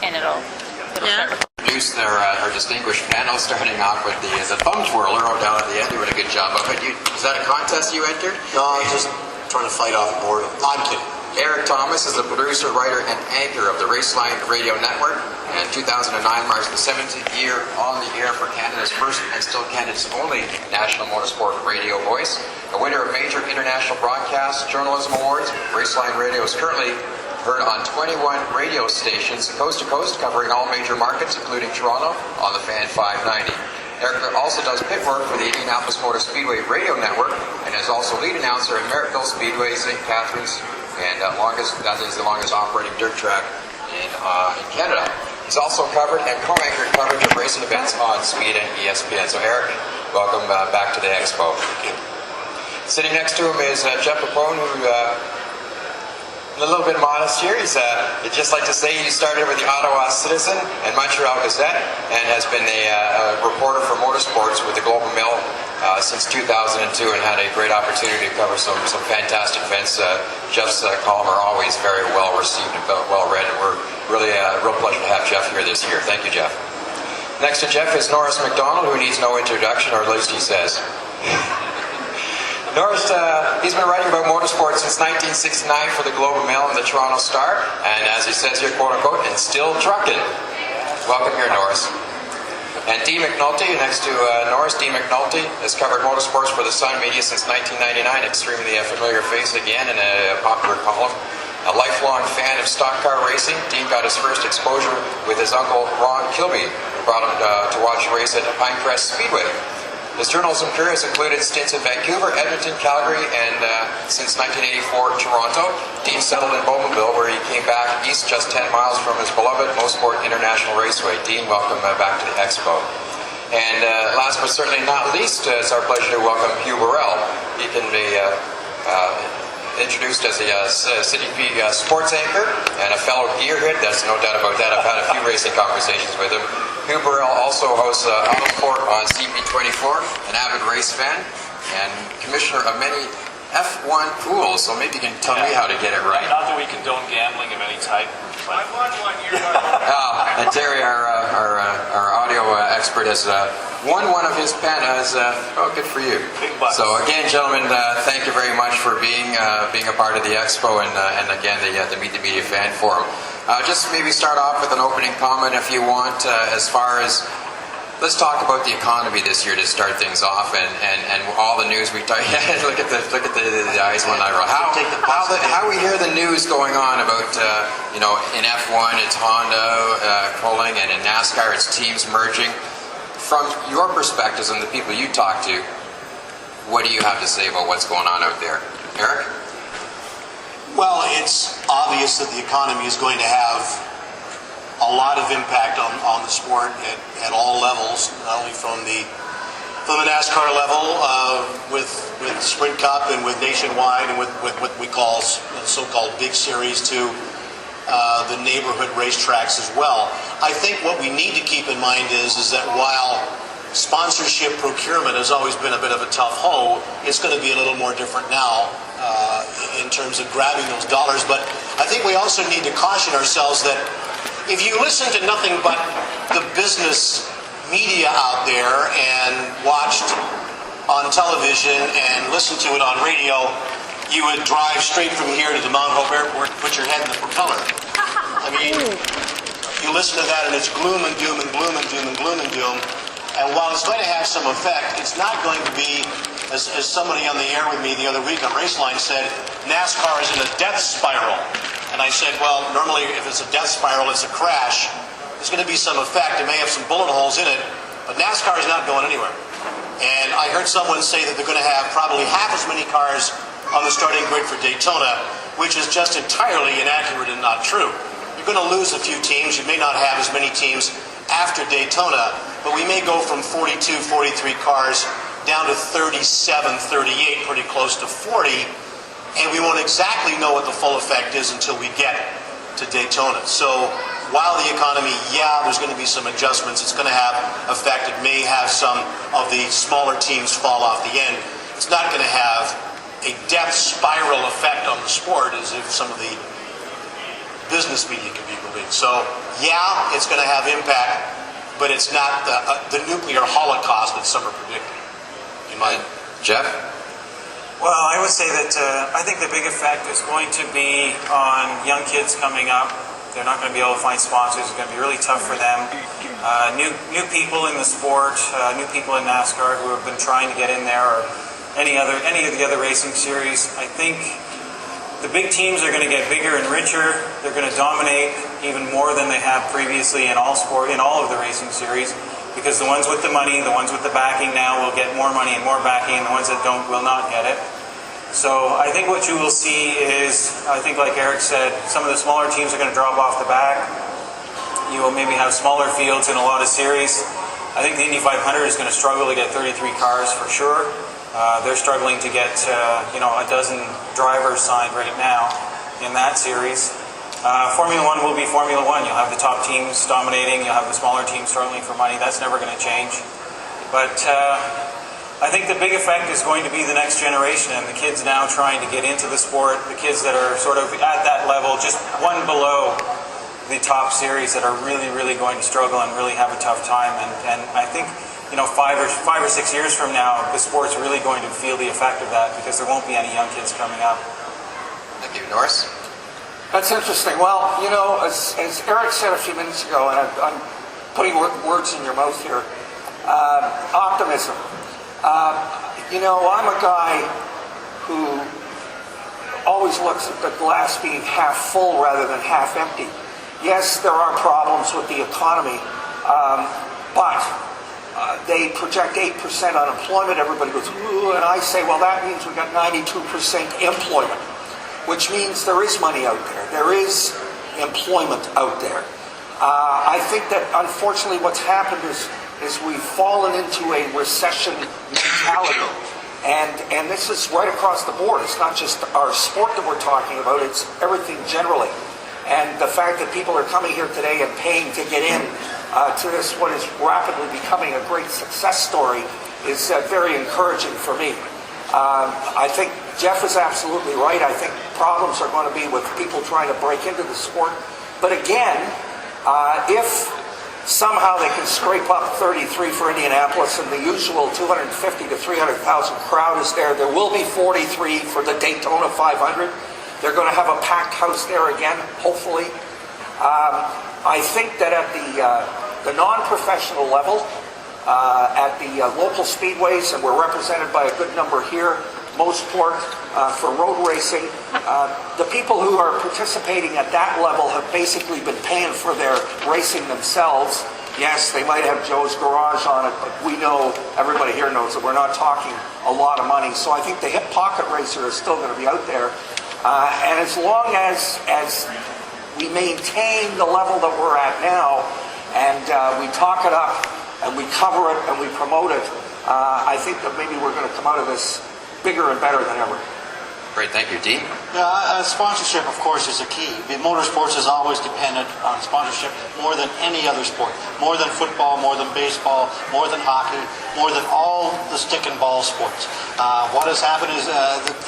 and it'll start recording. Introduce our distinguished panel, starting off with the thumb twirler down at the end, doing a good job of it. Is that a contest you entered? No, I'm just trying to fight off boredom. I'm kidding. Erik Tomas is the producer, writer, and anchor of the Raceline Radio Network, and 2009 marks the 17th year on the air for Canada's first and still Canada's only national motorsport radio voice. A winner of major international broadcast journalism awards, Raceline Radio is currently heard on 21 radio stations coast to coast, covering all major markets, including Toronto, on the Fan 590. Erik also does pit work for the Indianapolis Motor Speedway Radio Network, and is also lead announcer at Merrittville Speedway, St. Catharines, and that is the longest operating dirt track in Canada. He's also covered and co-anchored coverage of racing events on Speed and ESPN. So Erik, welcome back to the Expo. Thank you. Sitting next to him is Jeff Pappone, who a little bit modest here. He's just like to say he started with the Ottawa Citizen and Montreal Gazette, and has been a reporter for Motorsports with the Globe and Mail since 2002, and had a great opportunity to cover some fantastic events. Jeff's column are always very well received and well read, and we're really a real pleasure to have Jeff here this year. Thank you, Jeff. Next to Jeff is Norris McDonald, who needs no introduction, or at least he says. Norris, he's been writing about motorsports since 1969 for the Globe and Mail and the Toronto Star, and as he says here, quote unquote, and still trucking. Welcome here, Norris. And Dee McNulty, next to Norris, Dee McNulty has covered motorsports for the Sun Media since 1999, extremely familiar face again in a popular column. A lifelong fan of stock car racing, Dee got his first exposure with his uncle Ron Kilby, who brought him to watch race at Pinecrest Speedway. His journalism career has included stints in Vancouver, Edmonton, Calgary, and since 1984, Toronto. Dean settled in Bowmanville, where he came back east just 10 miles from his beloved Motorsport International Raceway. Dean, welcome back to the Expo. And last but certainly not least, it's our pleasure to welcome Hugh Burrill. He can be introduced as a CityTV sports anchor and a fellow gearhead. There's no doubt about that. I've had a few racing conversations with him. Hugh Burrill also hosts Autosport on CP24, an avid race fan, and commissioner of many F1 pools. So maybe you can tell me how to get it right. Not that we condone gambling of any type. I won 1 year. And Terry, our audio expert, has won one of his panas. Good for you. Big bucks. So again, gentlemen, thank you very much for being a part of the Expo, and again the Meet the Media Fan Forum. Just maybe start off with an opening comment, if you want, as far as, let's talk about the economy this year to start things off, and all the news we talk. look at the eyes when I roll. How we hear the news going on about in F1 it's Honda pulling, and in NASCAR it's teams merging. From your perspectives and the people you talk to, what do you have to say about what's going on out there, Erik? Well, it's obvious that the economy is going to have a lot of impact on the sport at all levels, not only from the NASCAR level with Sprint Cup and with Nationwide and with what we call the so-called big series to the neighborhood racetracks as well. I think what we need to keep in mind is that while sponsorship procurement has always been a bit of a tough hoe, it's going to be a little more different now in terms of grabbing those dollars. But I think we also need to caution ourselves that if you listen to nothing but the business media out there and watched on television and listened to it on radio, you would drive straight from here to the Mount Hope Airport and put your head in the propeller. I mean, you listen to that and it's gloom and doom and gloom and doom and gloom and doom. And while it's going to have some effect, it's not going to be, as somebody on the air with me the other week on Raceline said, NASCAR is in a death spiral. And I said, well, normally if it's a death spiral, it's a crash. There's going to be some effect. It may have some bullet holes in it, but NASCAR is not going anywhere. And I heard someone say that they're going to have probably half as many cars on the starting grid for Daytona, which is just entirely inaccurate and not true. You're going to lose a few teams. You may not have as many teams after Daytona, but we may go from 42, 43 cars down to 37, 38, pretty close to 40, and we won't exactly know what the full effect is until we get to Daytona. So while the economy, there's going to be some adjustments, it's going to have effect. It may have some of the smaller teams fall off the end. It's not going to have a death spiral effect on the sport as if some of the business media can be believed. So, yeah, it's going to have impact, but it's not the nuclear holocaust that some are predicting. You might, Jeff? Well, I would say that I think the big effect is going to be on young kids coming up. They're not going to be able to find sponsors. It's going to be really tough for them. New people in the sport, new people in NASCAR who have been trying to get in there, or any of the other racing series. I think the big teams are going to get bigger and richer. They're going to dominate even more than they have previously in all of the racing series, because the ones with the money, the ones with the backing now will get more money and more backing, and the ones that don't will not get it. So I think what you will see is, I think like Erik said, some of the smaller teams are going to drop off the back. You will maybe have smaller fields in a lot of series. I think the Indy 500 is going to struggle to get 33 cars for sure. They're struggling to get a dozen drivers signed right now in that series. Formula One will be Formula One. You'll have the top teams dominating. You'll have the smaller teams struggling for money. That's never going to change. But I think the big effect is going to be the next generation and the kids now trying to get into the sport, the kids that are sort of at that level, just one below the top series, that are really, really going to struggle and really have a tough time. And I think, 5 or 6 years from now, the sport's really going to feel the effect of that, because there won't be any young kids coming up. Thank you. Norris? That's interesting. Well, as Erik said a few minutes ago, and I'm putting words in your mouth here, optimism. I'm a guy who always looks at the glass being half full rather than half empty. Yes, there are problems with the economy, but they project 8% unemployment. Everybody goes, ooh, and I say, well, that means we've got 92% employment, which means there is money out there. There is employment out there. I think that, unfortunately, what's happened is we've fallen into a recession mentality. And this is right across the board. It's not just our sport that we're talking about, it's everything generally. And the fact that people are coming here today and paying to get in to this, what is rapidly becoming a great success story, is very encouraging for me. I think Jeff is absolutely right. I think problems are going to be with people trying to break into the sport. But again, if somehow they can scrape up 33 for Indianapolis and the usual 250 to 300,000 crowd is there, there will be 43 for the Daytona 500. They're going to have a packed house there again, hopefully. I think that at the non-professional level, at the local speedways, and we're represented by a good number here, Motorsport for road racing, the people who are participating at that level have basically been paying for their racing themselves. Yes, they might have Joe's Garage on it, but we know, everybody here knows that we're not talking a lot of money. So I think the hip pocket racer is still going to be out there. And as long as we maintain the level that we're at now, and we talk it up, and we cover it, and we promote it, I think that maybe we're going to come out of this bigger and better than ever. Great, thank you. Dean? Yeah, sponsorship, of course, is a key. Motorsports is always dependent on sponsorship more than any other sport. More than football, more than baseball, more than hockey, more than all the stick and ball sports. What has happened is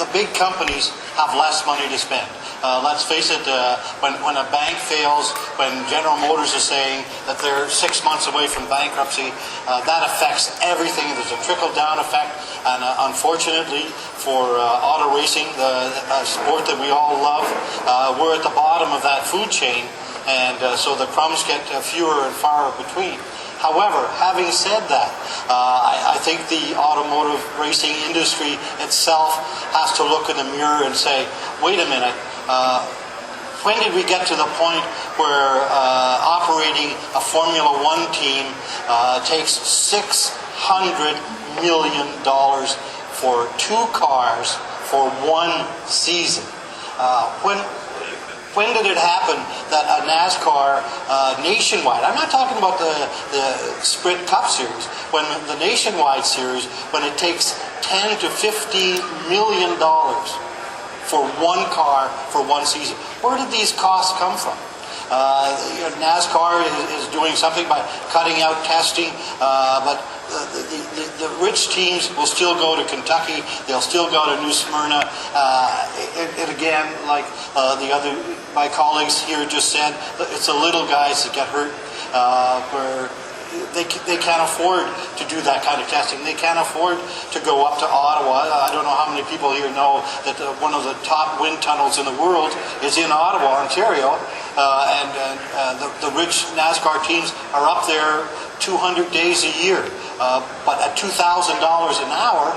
the big companies have less money to spend. Let's face it, when a bank fails, when General Motors is saying that they're 6 months away from bankruptcy, that affects everything. There's a trickle-down effect, and unfortunately for auto racing, the sport that we all love, we're at the bottom of that food chain, and so the crumbs get fewer and far between. However, having said that, I think the automotive racing industry itself has to look in the mirror and say, wait a minute, when did we get to the point where operating a Formula One team takes $600 million for 2 cars for 1 season? When did it happen that a NASCAR nationwide, I'm not talking about the Sprint Cup Series, when the nationwide series, when it takes $10 to $15 million for 1 car for 1 season. Where did these costs come from? NASCAR is doing something by cutting out testing, but the rich teams will still go to Kentucky. They'll still go to New Smyrna. And again, like my colleagues here just said, it's the little guys that get hurt where they can't afford to do that kind of testing. They can't afford to go up to Ottawa. I don't know how many people here know that one of the top wind tunnels in the world is in Ottawa, Ontario. The rich NASCAR teams are up there 200 days a year. But at $2,000 an hour,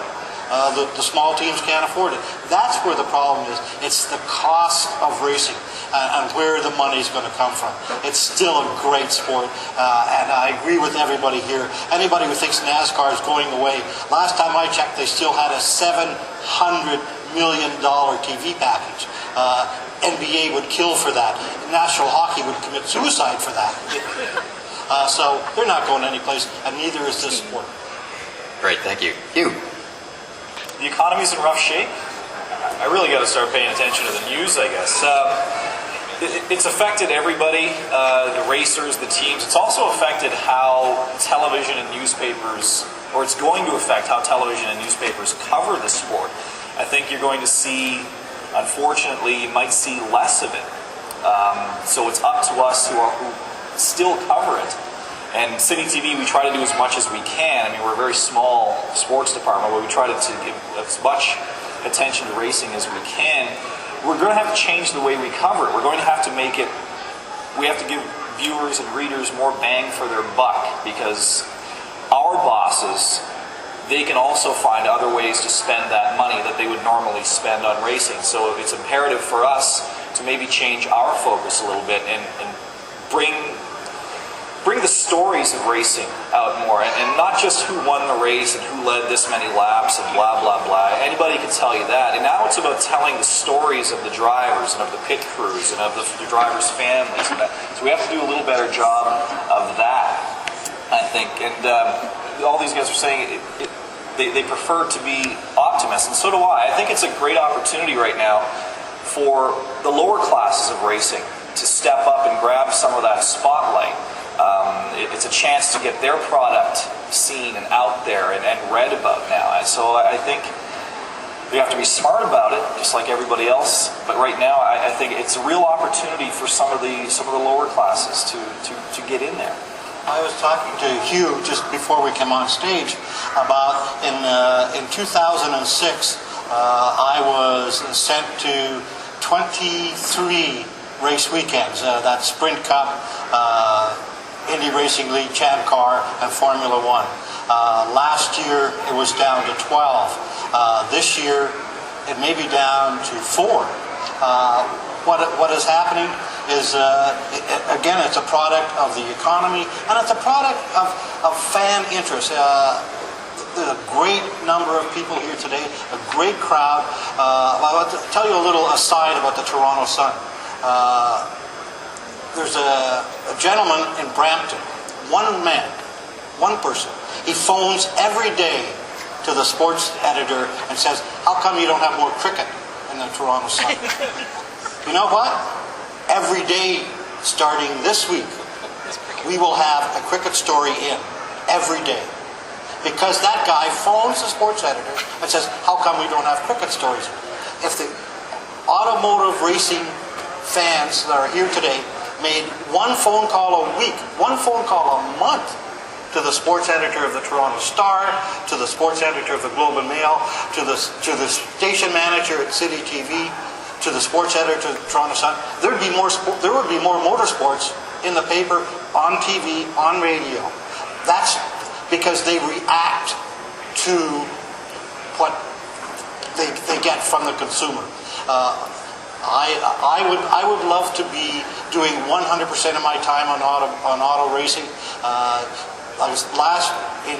the small teams can't afford it. That's where the problem is. It's the cost of racing and where the money's going to come from. It's still a great sport, and I agree with everybody here. Anybody who thinks NASCAR is going away, last time I checked, they still had a $700 million TV package. NBA would kill for that. National Hockey would commit suicide for that. So they're not going anyplace, and neither is this sport. Great, thank you. Hugh. The economy's in rough shape. I really got to start paying attention to the news, I guess. It's affected everybody, the racers, the teams. It's also affected how television and newspapers, or it's going to affect how television and newspapers cover the sport. I think you're going to see, unfortunately, you might see less of it. So it's up to us who still cover it. And CityTV, we try to do as much as we can. I mean, we're a very small sports department, but we try to give as much attention to racing as we can. We're going to have to change the way we cover it. We're going to have to make it, we have to give viewers and readers more bang for their buck, because our bosses, they can also find other ways to spend that money that they would normally spend on racing. So it's imperative for us to maybe change our focus a little bit and bring the stories of racing out more, and not just who won the race and who led this many laps and blah, blah, blah. Anybody can tell you that. And now it's about telling the stories of the drivers and of the pit crews and of the drivers' families. So we have to do a little better job of that, I think. And all these guys are saying they prefer to be optimists, and so do I. I think it's a great opportunity right now for the lower classes of racing to step up and grab some of that spotlight. It's a chance to get their product seen and out there and read about now. And so I think we have to be smart about it, just like everybody else. But right now, I think it's a real opportunity for some of the lower classes to get in there. I was talking to Hugh just before we came on stage about in 2006, I was sent to 23 race weekends. That Sprint Cup, Indy Racing League, Champ Car, and Formula One. Last year it was down to 12. This year it may be down to 4. What is happening is, again, it's a product of the economy, and it's a product of fan interest. There's a great number of people here today, a great crowd. I'll tell you a little aside about the Toronto Sun. There's a gentleman in Brampton, one man, one person. He phones every day to the sports editor and says, how come you don't have more cricket in the Toronto Sun? You know what? Every day starting this week, we will have a cricket story in every day. Because that guy phones the sports editor and says, how come we don't have cricket stories? If the automotive racing fans that are here today made one phone call a week, one phone call a month to the sports editor of the Toronto Star, to the sports editor of the Globe and Mail, to the station manager at CityTV, to the sports editor of the Toronto Sun, there would be more motorsports in the paper, on TV, on radio. That's because they react to what they get from the consumer. I would love to be doing 100% of my time on auto racing. I was in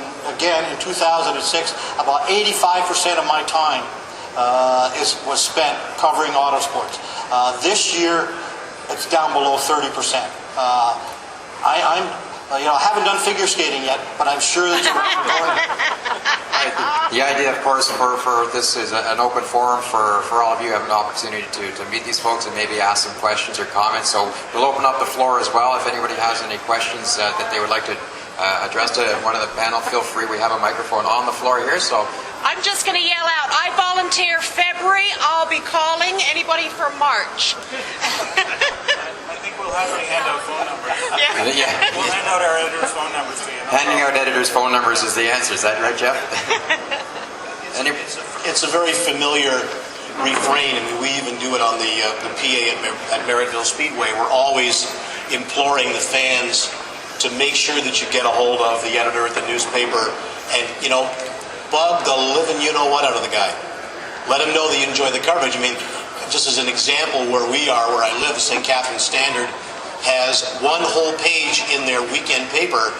2006, about 85% of my time was spent covering autosports. This year, it's down below 30%. I haven't done figure skating yet, but I'm sure that you're going. The idea, of course, for this is an open forum for all of you. Have an opportunity to meet these folks and maybe ask some questions or comments. So we'll open up the floor as well if anybody has any questions that they would like to address to one of the panel, feel free. We have a microphone on the floor here, so... I'm just going to yell out, I volunteer February, I'll be calling. Anybody for March? I think we'll happily hand out phone numbers. Yeah. We'll hand out our editors' phone numbers to you. Handing out editors' phone numbers is the answer. Is that right, Jeff? It's a very familiar refrain. I mean, we even do it on the PA at Merrittville Speedway. We're always imploring the fans to make sure that you get a hold of the editor at the newspaper and, bug the living you-know-what out of the guy. Let him know that you enjoy the coverage. I mean, just as an example, where I live, the St. Catharines Standard has one whole page in their weekend paper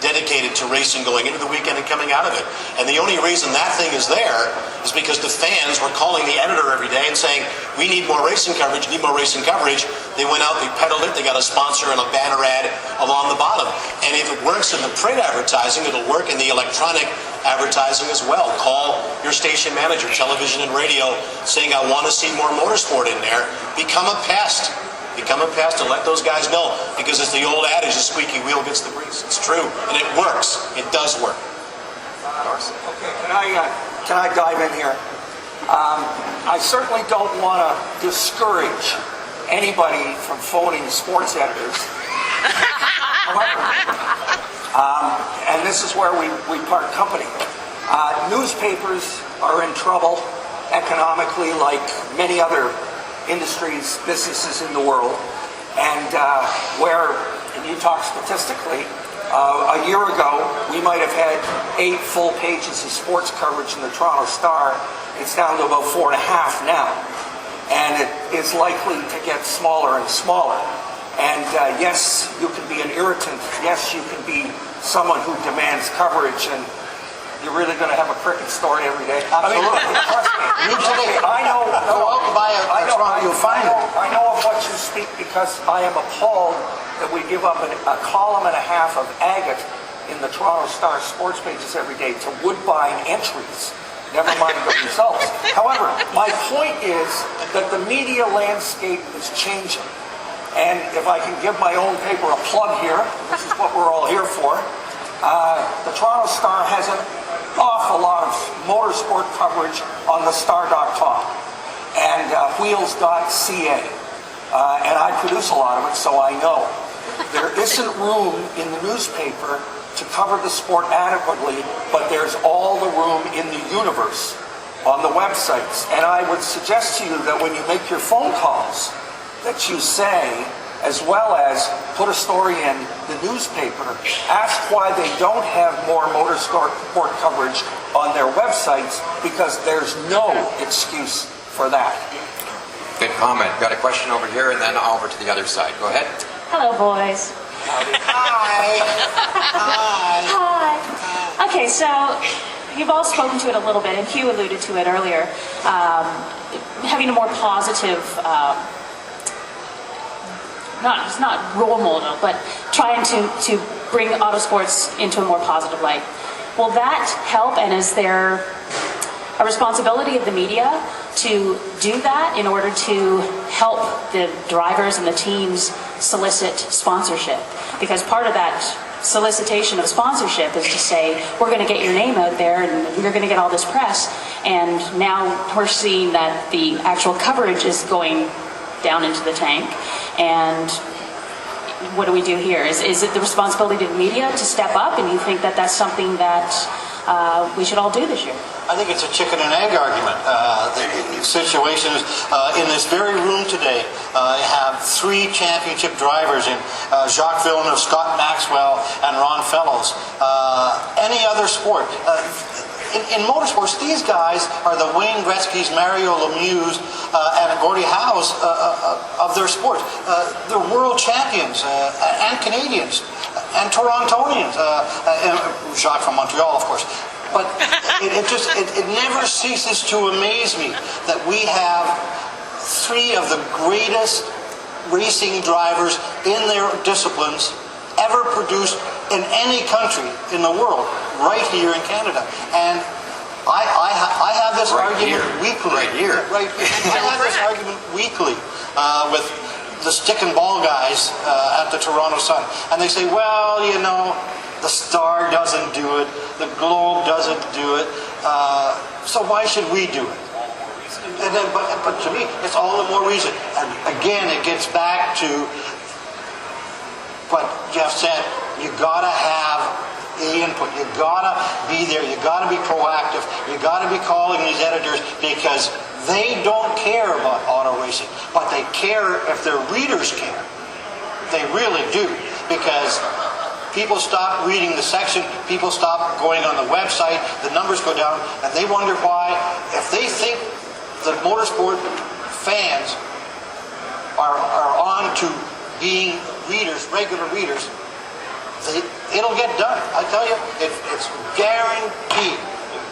dedicated to racing going into the weekend and coming out of it. And the only reason that thing is there is because the fans were calling the editor every day and saying, we need more racing coverage, need more racing coverage. They went out, they peddled it, they got a sponsor and a banner ad along the bottom. And if it works in the print advertising, it'll work in the electronic advertising as well. Call your station manager, television and radio, saying, I want to see more motorsport in there. Become a pest. Become a pest and let those guys know, because it's the old adage, the squeaky wheel gets the grease. It's true, and it works. It does work. Okay, can I dive in here? I certainly don't want to discourage anybody from phoning sports editors. However, and this is where we part company. Newspapers are in trouble economically, like many other industries, businesses in the world, and you talk statistically, a year ago we might have had 8 full pages of sports coverage in the Toronto Star. It's down to about 4.5 now, and it is likely to get smaller and smaller. And yes, you can be an irritant. Yes, you can be someone who demands coverage, and you're really going to have a cricket story every day. Absolutely. I know. I know of what you speak, because I am appalled that we give up a column and a half of agate in the Toronto Star sports pages every day to Woodbine entries. Never mind the results. However, my point is that the media landscape is changing. And if I can give my own paper a plug here, this is what we're all here for. The Toronto Star has an awful lot of motorsport coverage on the star.com and wheels.ca. And I produce a lot of it, so I know. There isn't room in the newspaper to cover the sport adequately, but there's all the room in the universe on the websites. And I would suggest to you that when you make your phone calls, that you say, as well as put a story in the newspaper, ask why they don't have more motorsport coverage on their websites, because there's no excuse for that. Good comment. Got a question over here and then over to the other side. Go ahead. Hello, boys. Hi. Hi. Okay, so you've all spoken to it a little bit, and Hugh alluded to it earlier, having a more positive, not role model, but trying to bring autosports into a more positive light. Will that help, and is there a responsibility of the media to do that in order to help the drivers and the teams solicit sponsorship? Because part of that solicitation of sponsorship is to say, we're going to get your name out there and you're going to get all this press, and now we're seeing that the actual coverage is going down into the tank. And what do we do here? Is it the responsibility of the media to step up, and you think that that's something that we should all do this year? I think it's a chicken and egg argument. The situation is, in this very room today, I have 3 championship drivers in Jacques Villeneuve, Scott Maxwell, and Ron Fellows. Any other sport, in motorsports, these guys are the Wayne Gretzky's, Mario Lemieux's, and Gordie Howe's of their sport. They're world champions, and Canadians, and Torontonians, and Jacques from Montreal, of course. But it never ceases to amaze me that we have 3 of the greatest racing drivers in their disciplines ever produced in any country in the world, right here in Canada. And I have this argument weekly. Right here. Right here. I have this argument weekly with the stick and ball guys at the Toronto Sun. And they say, well, you know, The Star doesn't do it. The Globe doesn't do it. So why should we do it? And then, but to me, it's all the more reason. And again, it gets back to what Jeff said. You gotta have the input. You gotta be there. You gotta be proactive. You gotta be calling these editors because they don't care about auto racing, but they care if their readers care. They really do, because people stop reading the section, people stop going on the website, the numbers go down, and they wonder why. If they think the motorsport fans are on to being readers, regular readers, it'll get done. I tell you, it's guaranteed.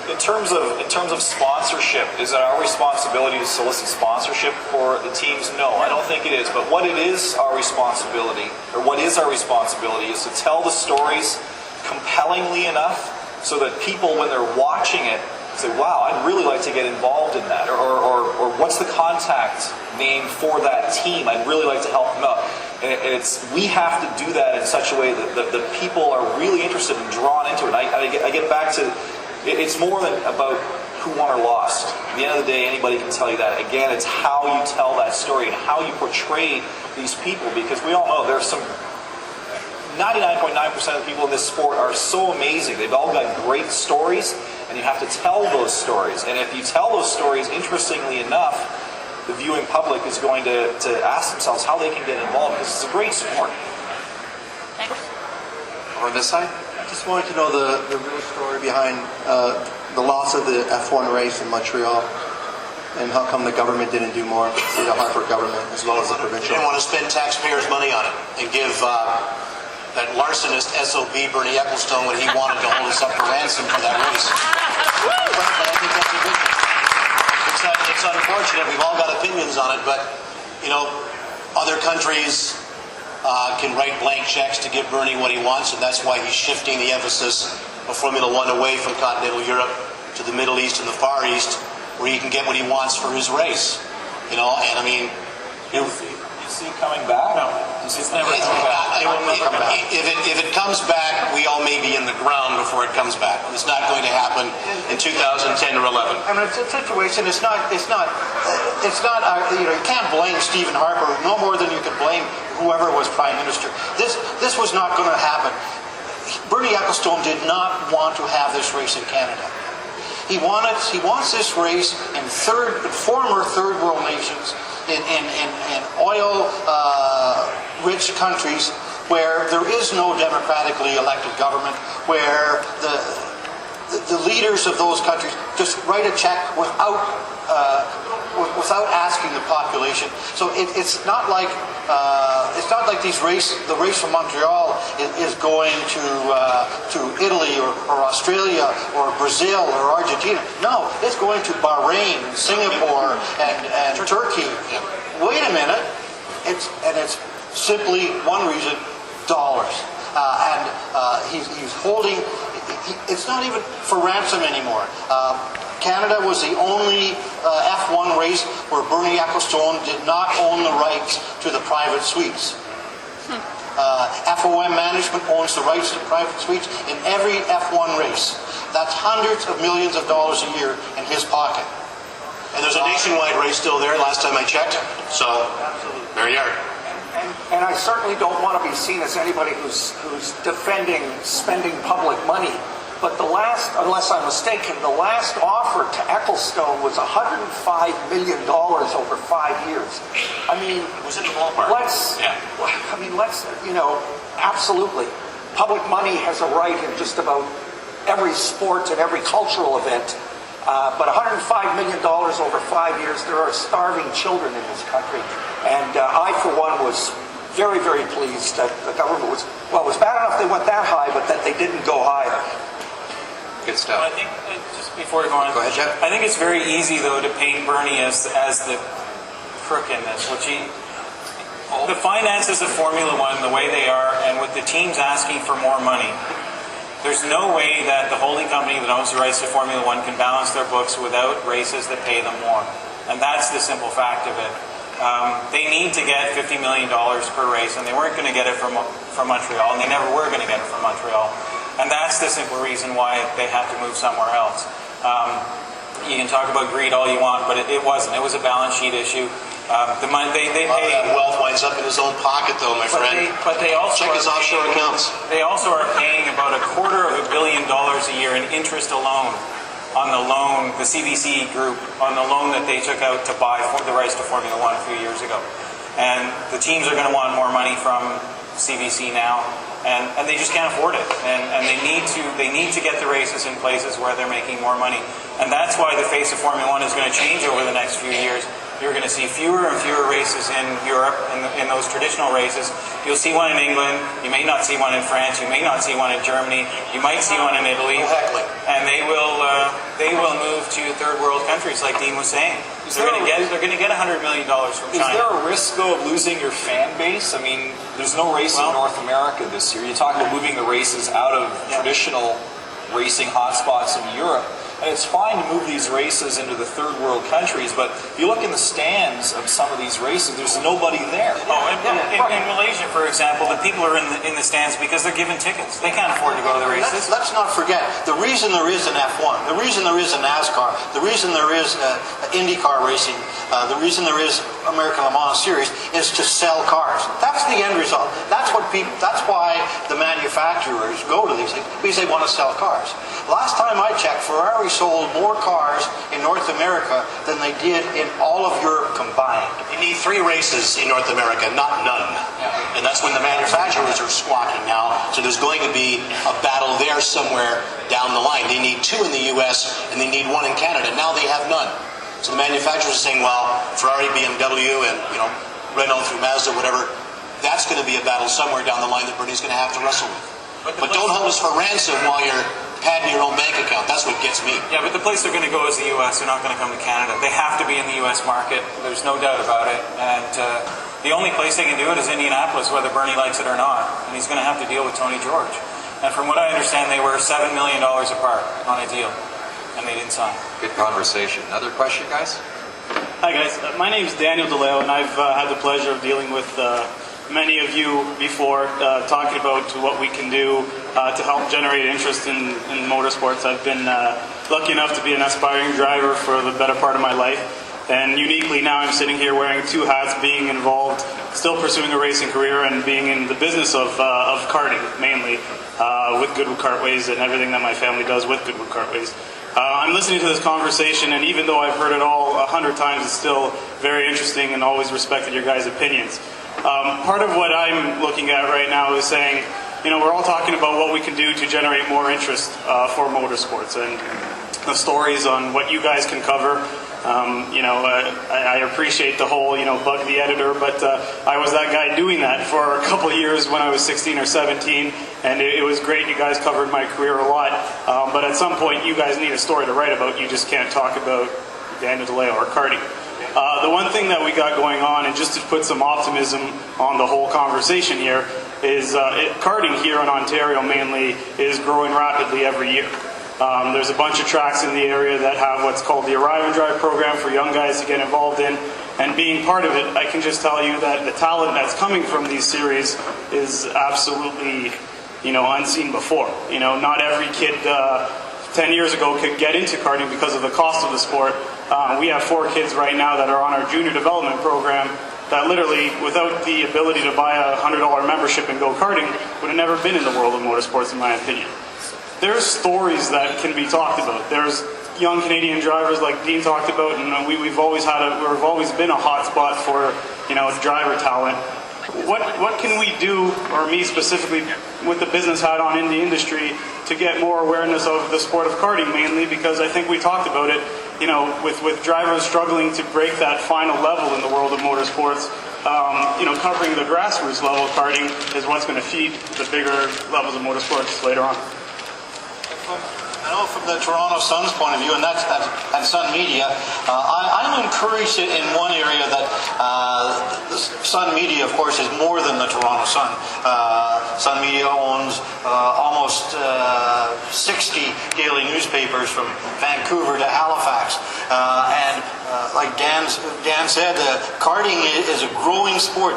In terms of sponsorship, is it our responsibility to solicit sponsorship for the teams? No, I don't think it is. But what it is our responsibility, or what is our responsibility, is to tell the stories compellingly enough so that people, when they're watching it, say, wow, I'd really like to get involved in that. Or what's the contact name for that team? I'd really like to help them out. And we have to do that in such a way that the people are really interested and drawn into it. I get back to, it's more than about who won or lost. At the end of the day, anybody can tell you that. Again, it's how you tell that story and how you portray these people, because we all know there's some 99.9% of the people in this sport are so amazing. They've all got great stories, and you have to tell those stories. And if you tell those stories, interestingly enough, the viewing public is going to ask themselves how they can get involved, because it's a great sport. Thanks. On this side? I just wanted to know the real story behind the loss of the F1 race in Montreal, and how come the government didn't do more, the Hartford government, as well as the provincial. They didn't want to spend taxpayers' money on it and give that larcenist SOB Bernie Ecclestone what he wanted to hold us up for ransom for that race. But I think that's a good thing. It's unfortunate. We've all got opinions on it, but you know, other countries can write blank checks to give Bernie what he wants, and that's why he's shifting the emphasis of Formula One away from continental Europe to the Middle East and the Far East, where he can get what he wants for his race. You know, and I mean, You see it coming back? No. It's never coming back. It will never come back. If it comes back, we all may be in the ground before it comes back. It's not going to happen in 2010 or 11. I mean, it's a situation. It's not. You know, you can't blame Stephen Harper no more than you can blame whoever was prime minister. This was not going to happen. Bernie Ecclestone did not want to have this race in Canada. He wants this race in former third world nations, in oil-rich countries where there is no democratically elected government, where the leaders of those countries just write a check without asking the population. So it's not like the race from Montreal is going to Italy or Australia or Brazil or Argentina. No, it's going to Bahrain, Singapore, and Turkey. Wait a minute, it's simply one reason: dollars. He's holding. It's not even for ransom anymore. Canada was the only F1 race where Bernie Ecclestone did not own the rights to the private suites. FOM management owns the rights to private suites in every F1 race. That's hundreds of millions of dollars a year in his pocket. And there's a nationwide race still there, last time I checked. So, there you are. And I certainly don't want to be seen as anybody who's defending spending public money. But unless I'm mistaken, the last offer to Ecclestone was $105 million over 5 years. I mean, it was in the ballpark. Absolutely. Public money has a right in just about every sport and every cultural event. But $105 million over 5 years, there are starving children in this country. And I, for one, was very, very pleased that the government was bad enough they went that high, but that they didn't go higher. Good stuff. Well, I think, just before we go on, Go ahead, Jeff. I think it's very easy, though, to paint Bernie as the crook in this, the finances of Formula One, the way they are, and with the teams asking for more money, there's no way that the holding company that owns the rights to Formula One can balance their books without races that pay them more. And that's the simple fact of it. They need to get $50 million per race, and they weren't going to get it from Montreal, and they never were going to get it from Montreal. And that's the simple reason why they had to move somewhere else. You can talk about greed all you want, but it wasn't. It was a balance sheet issue. The money they pay. That wealth winds up in his own pocket, though, my friend. But they also check his offshore accounts. They also are paying about $250 million a year in interest alone on the loan, the CBC group, on the loan that they took out to buy the rights to Formula One a few years ago. And the teams are going to want more money from CBC now, and they just can't afford it. And they need to get the races in places where they're making more money. And that's why the face of Formula One is going to change over the next few years. You're going to see fewer and fewer races in Europe, in those traditional races. You'll see one in England. You may not see one in France. You may not see one in Germany. You might see one in Italy. Exactly. And they will move to third world countries, like Dean was saying. They're going to get $100 million from China. Is there a risk, though, of losing your fan base? I mean, there's no race in North America this year. You talk about moving the races out of traditional racing hotspots in Europe. And it's fine to move these races into the third world countries, but if you look in the stands of some of these races, there's nobody there. In Malaysia, for example, the people are in the stands because they're given tickets. They can't afford to go to the races. Let's not forget, the reason there is an F1, the reason there is a NASCAR, the reason there is IndyCar racing, the reason there is American Le Mans Series is to sell cars. That's the end result. That's why the manufacturers go to these things, because they want to sell cars. Last time I checked, Ferrari sold more cars in North America than they did in all of Europe combined. You need 3 races in North America, not none. And that's when the manufacturers are squawking now. So there's going to be a battle there somewhere down the line. They need 2 in the US and they need 1 in Canada. Now they have none. So the manufacturers are saying, well, Ferrari, BMW, and Renault through Mazda, whatever, that's going to be a battle somewhere down the line that Bernie's going to have to wrestle with. But don't hold us for ransom while you're padding your own bank account. That's what gets me. Yeah, but the place they're going to go is the U.S. They're not going to come to Canada. They have to be in the U.S. market. There's no doubt about it. And the only place they can do it is Indianapolis, whether Bernie likes it or not. And he's going to have to deal with Tony George. And from what I understand, they were $7 million apart on a deal. And they didn't sign. Good conversation. Another question, guys? Hi, guys. My name is Daniel DeLeo, and I've had the pleasure of dealing with many of you before, talking about what we can do to help generate interest in motorsports. I've been lucky enough to be an aspiring driver for the better part of my life. And uniquely now I'm sitting here wearing 2 hats, being involved, still pursuing a racing career and being in the business of karting, mainly, with Goodwood Kartways and everything that my family does with Goodwood Kartways. I'm listening to this conversation, and even though I've heard it all 100 times, it's still very interesting and always respected your guys' opinions. Part of what I'm looking at right now is saying, we're all talking about what we can do to generate more interest for motorsports and the stories on what you guys can cover. I appreciate the whole, bug the editor, but I was that guy doing that for a couple of years when I was 16 or 17, and it was great. You guys covered my career a lot, but at some point you guys need a story to write about. You just can't talk about Daniel DeLeo or karting. The one thing that we got going on, and just to put some optimism on the whole conversation here, is karting here in Ontario mainly is growing rapidly every year. There's a bunch of tracks in the area that have what's called the Arrive and Drive program for young guys to get involved in. And being part of it, I can just tell you that the talent that's coming from these series is absolutely, unseen before. Not every kid 10 years ago could get into karting because of the cost of the sport. We have 4 kids right now that are on our junior development program that literally, without the ability to buy a $100 membership and go karting, would have never been in the world of motorsports, in my opinion. There's stories that can be talked about. There's young Canadian drivers like Dean talked about, and we've always been a hot spot for driver talent. What can we do, or me specifically, with the business hat on in the industry, to get more awareness of the sport of karting, mainly because I think we talked about it. With drivers struggling to break that final level in the world of motorsports. Covering the grassroots level of karting is what's going to feed the bigger levels of motorsports later on. I know from the Toronto Sun's point of view, and that's at Sun Media, I'm encouraged in one area that the Sun Media, of course, is more than the Toronto Sun. Sun Media owns almost 60 daily newspapers from Vancouver to Halifax. And like Dan said, karting is a growing sport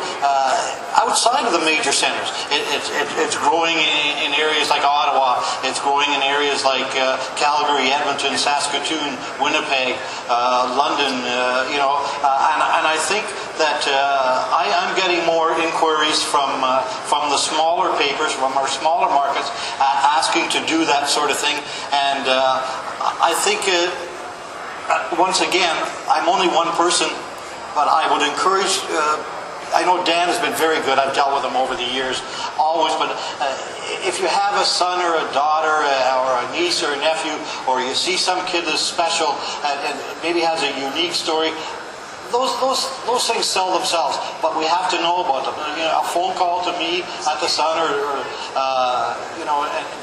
outside of the major centers. It's growing in areas like Ottawa. It's growing in areas like Calgary, Edmonton, Saskatoon, Winnipeg, London. And I think that I'm getting more inquiries from the smaller papers, from our smaller markets, asking to do that sort of thing. And I think. Once again, I'm only one person, but I would encourage, I know Dan has been very good, I've dealt with him over the years, always, but if you have a son or a daughter or a niece or a nephew, or you see some kid that's special and maybe has a unique story, those things sell themselves, but we have to know about them. A phone call to me at the Sun, or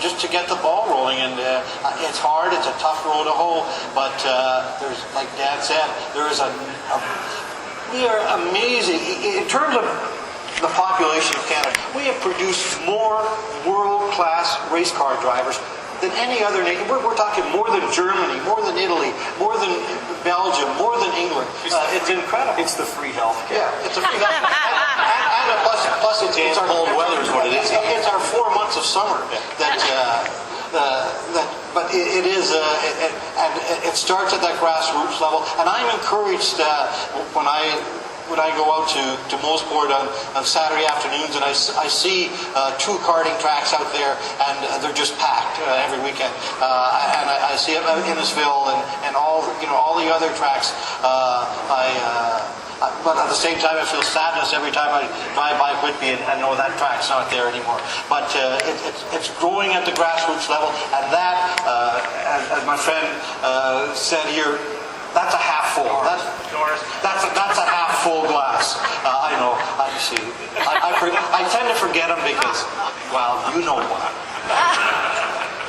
just to get the ball rolling. And it's hard. It's a tough road to hoe. But there's, like Dan said, there is we are amazing in terms of the population of Canada. We have produced more world-class race car drivers than any other nation. We're talking more than Germany, more than Italy, more than Belgium, more than England. It's incredible. It's the free health care. Yeah, it's a free health and plus it's our cold weather is what it is. It's our 4 months of summer but it is and it starts at that grassroots level. And I'm encouraged when I go out to Motorsport on Saturday afternoons, and I see 2 karting tracks out there, and they're just packed every weekend. And I see it in Innisfil and all the other tracks. But at the same time, I feel sadness every time I drive by Whitby and I know that track's not there anymore. But it's growing at the grassroots level, and that, as my friend said here, that's a half full. That's a half full glass. I know. You see, I tend to forget them because, well, you know why.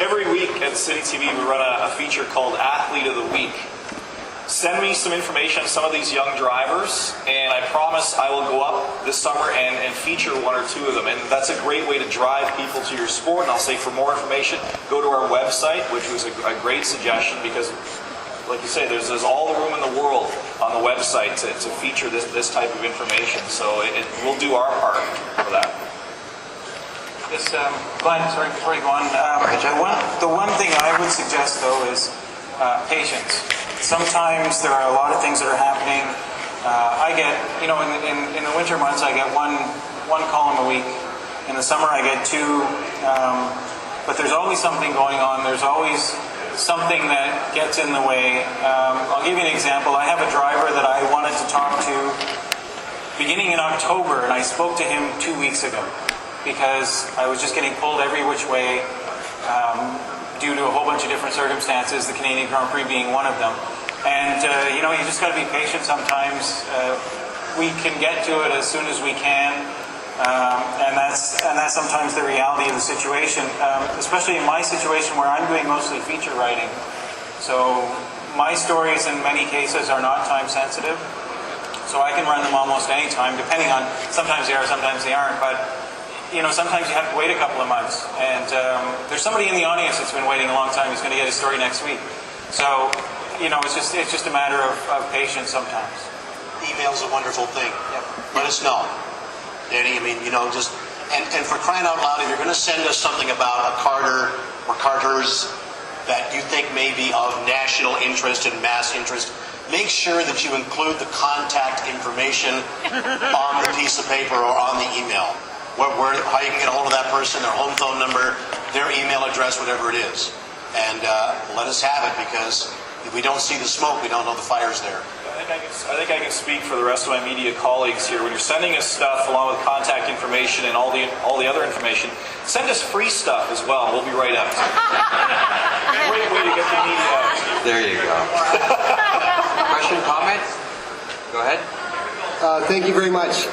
Every week at CityTV, we run a feature called Athlete of the Week. Send me some information on some of these young drivers, and I promise I will go up this summer and feature 1 or 2 of them. And that's a great way to drive people to your sport. And I'll say, for more information, go to our website, which was a great suggestion, because like you say, there's all the room in the world on the website to feature this type of information. So we'll do our part for that. Yes, Glenn, sorry, before you go on, the one thing I would suggest, though, is patience. Sometimes there are a lot of things that are happening. I get, in the winter months, I get one column a week. In the summer, I get 2. But there's always something going on. There's always something that gets in the way. I'll give you an example. I have a driver that I wanted to talk to beginning in October, and I spoke to him 2 weeks ago because I was just getting pulled every which way due to a whole bunch of different circumstances, the Canadian Grand Prix being one of them. And, you just got to be patient sometimes. We can get to it as soon as we can. And that's sometimes the reality of the situation, especially in my situation where I'm doing mostly feature writing. So my stories in many cases are not time sensitive, so I can run them almost any time, depending on, sometimes they are, sometimes they aren't, but sometimes you have to wait a couple of months. And there's somebody in the audience that's been waiting a long time who's going to get a story next week. So, it's just a matter of patience sometimes. Email's a wonderful thing. Yep. Let us know. Danny, just, and for crying out loud, if you're going to send us something about a carter or carters that you think may be of national interest and mass interest, make sure that you include the contact information on the piece of paper or on the email. How you can get a hold of that person, their home phone number, their email address, whatever it is. And let us have it, because if we don't see the smoke, we don't know the fire's there. I think I can speak for the rest of my media colleagues here. When you're sending us stuff along with contact information and all the other information, send us free stuff as well. We'll be right out. Great way to get the media out. There you go. Question, comment? Go ahead. Thank you very much.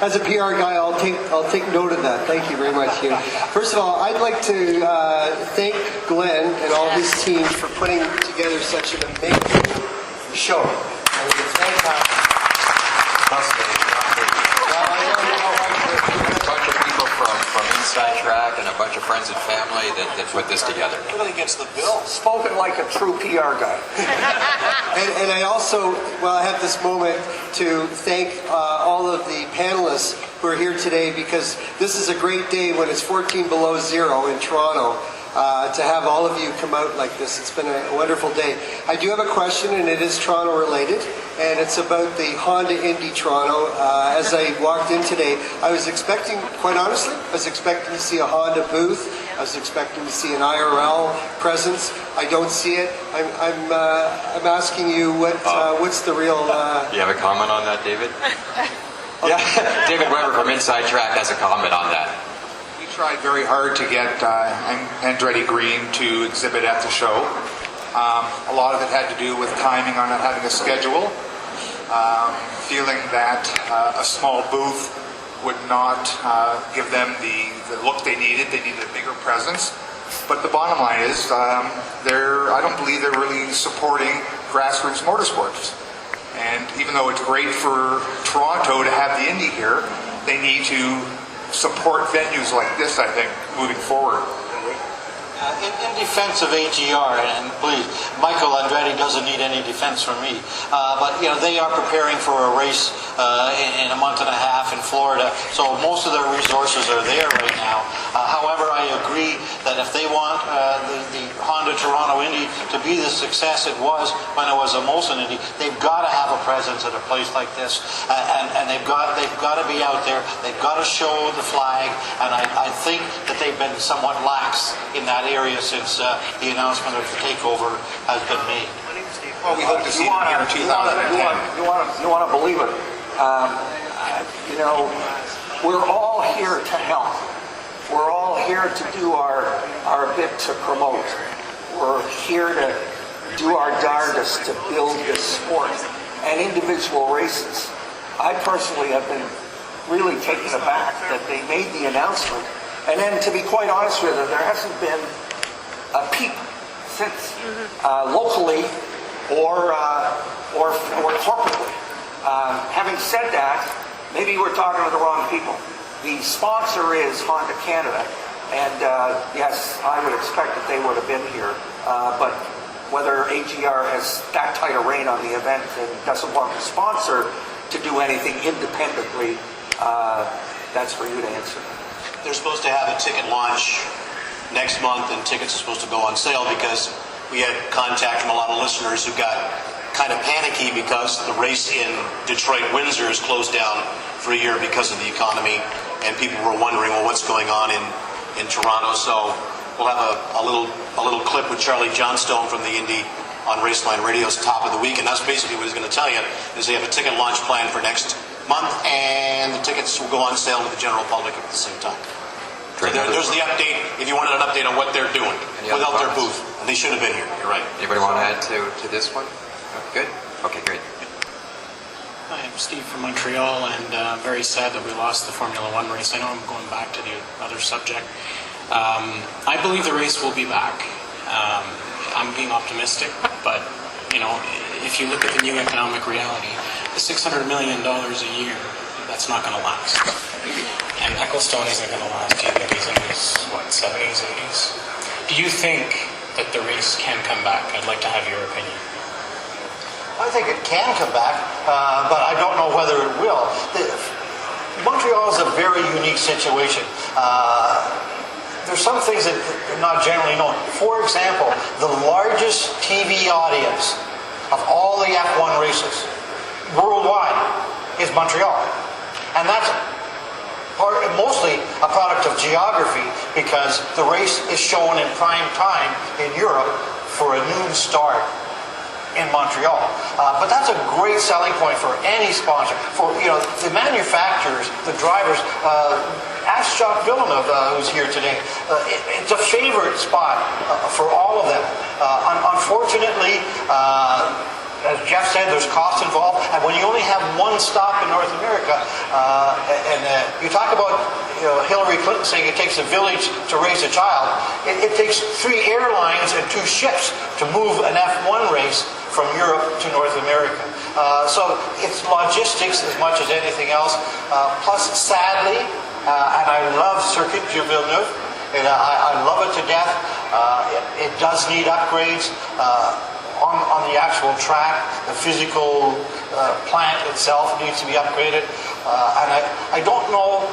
As a PR guy, I'll take note of that. Thank you very much, Hugh. First of all, I'd like to thank Glenn and all his team for putting together such an amazing show. I mean, it's fantastic. A bunch of people from Inside Track and a bunch of friends and family that put this together. Everything gets the bill. Spoken like a true PR guy. And I also, well, I have this moment to thank all of the panelists who are here today, because this is a great day when it's 14 below zero in Toronto. To have all of you come out like this. It's been a wonderful day. I do have a question, and it is Toronto related, and it's about the Honda Indy Toronto. As I walked in today, I was expecting, quite honestly, I was expecting to see a Honda booth. I was expecting to see an IRL presence. I don't see it. I'm asking you, what's the real... You have a comment on that, David? Yeah, David Weber from Inside Track has a comment on that. Tried very hard to get Andretti Green to exhibit at the show. A lot of it had to do with timing on not having a schedule, feeling that a small booth would not give them the look they needed. They needed a bigger presence. But the bottom line is, I don't believe they're really supporting grassroots motorsports. And even though it's great for Toronto to have the Indy here, they need to support venues like this, I think, moving forward. In defense of AGR, and please, Michael Andretti doesn't need any defense from me, but they are preparing for a race in a month and a half in Florida, so most of their resources are there right now. However, I agree that if they want the Honda Toronto Indy to be the success it was when it was a Molson Indy, they've got to have a presence at a place like this, and they've got to be out there. They've got to show the flag, and I think that they've been somewhat lax in that area since the announcement of the takeover has been made. Well, we hope to see them here in 2010. You want to believe it. We're all here to help. We're all here to do our bit to promote. We're here to do our darndest to build this sport and individual races. I personally have been really taken aback that they made the announcement. And then, to be quite honest with you, there hasn't been a peep since, locally or corporately. Having said that, maybe we're talking to the wrong people. The sponsor is Honda Canada, and yes, I would expect that they would have been here. But whether AGR has that tight a rein on the event and doesn't want the sponsor to do anything independently, that's for you to answer. They're supposed to have a ticket launch next month, and tickets are supposed to go on sale, because we had contact from a lot of listeners who got kind of panicky because the race in Detroit-Windsor is closed down for a year because of the economy, and people were wondering, well, what's going on in Toronto? So we'll have a little clip with Charlie Johnstone from the Indy on Raceline Radio's Top of the Week, and that's basically what he's going to tell you, is they have a ticket launch plan for next month, and the tickets will go on sale to the general public at the same time. So there's the update, if you wanted an update on what they're doing without their booth. And they should have been here, you're right. Anybody want to add to this one? Good? Okay, great. Hi, I'm Steve from Montreal, and very sad that we lost the Formula One race. I know I'm going back to the other subject. I believe the race will be back. I'm being optimistic, but if you look at the new economic reality, the $600 million a year, that's not going to last. And Ecclestone isn't going to last either. He's in his, 70s, 80s. Do you think that the race can come back? I'd like to have your opinion. I think it can come back, but I don't know whether it will. Montreal is a very unique situation. There's some things that are not generally known. For example, the largest TV audience of all the F1 races worldwide is Montreal. And that's mostly a product of geography, because the race is shown in prime time in Europe for a noon start in Montreal. But that's a great selling point for any sponsor. For the manufacturers, the drivers. Ask Jacques Villeneuve, who's here today. It's a favorite spot for all of them. Unfortunately, as Jeff said, there's costs involved, and when you only have one stop in North America, and you talk about Hillary Clinton saying it takes a village to raise a child, it takes 3 airlines and 2 ships to move an F1 race from Europe to North America. So it's logistics as much as anything else. Plus, sadly, and I love Circuit de Villeneuve. I love it to death. It does need upgrades on the actual track. The physical plant itself needs to be upgraded. And I don't know